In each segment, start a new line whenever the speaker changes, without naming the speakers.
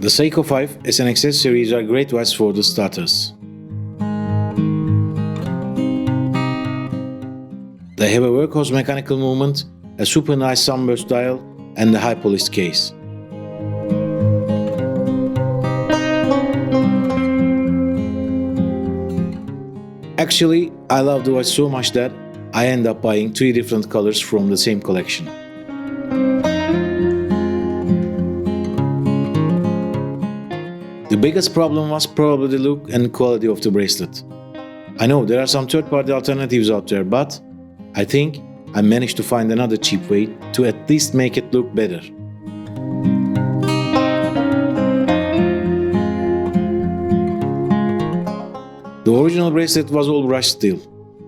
The Seiko 5 SNXS series are great watches for the starters. They have a workhorse mechanical movement, a super nice sunburst dial, and a high polished case. Actually, I love the watch so much that I end up buying 3 different colors from the same collection. The biggest problem was probably the look and quality of the bracelet. I know there are some third-party alternatives out there, but I think I managed to find another cheap way to at least make it look better. The original bracelet was all brushed steel.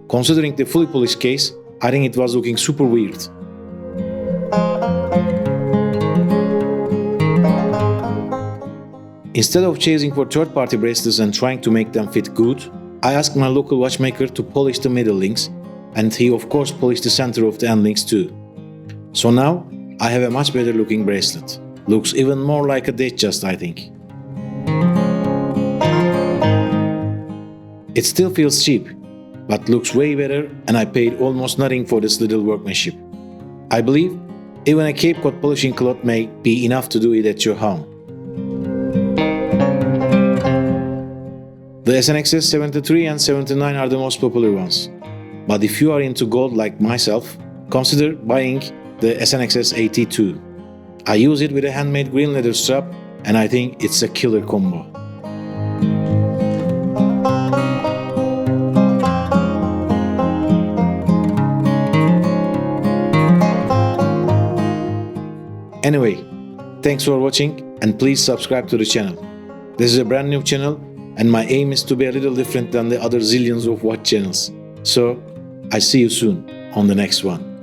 Considering the fully polished case, I think it was looking super weird. Instead of chasing for third-party bracelets and trying to make them fit good, I asked my local watchmaker to polish the middle links, and he of course polished the center of the end links too. So now I have a much better looking bracelet. Looks even more like a Datejust, I think. It still feels cheap, but looks way better, and I paid almost nothing for this little workmanship. I believe even a Cape Cod polishing cloth may be enough to do it at your home. The SNXS73 and 79 are the most popular ones. But if you are into gold like myself, consider buying the SNXS82. I use it with a handmade green leather strap, and I think it's a killer combo. Anyway, thanks for watching, and please subscribe to the channel. This is a brand new channel, and my aim is to be a little different than the other zillions of watch channels. So, I see you soon on the next one.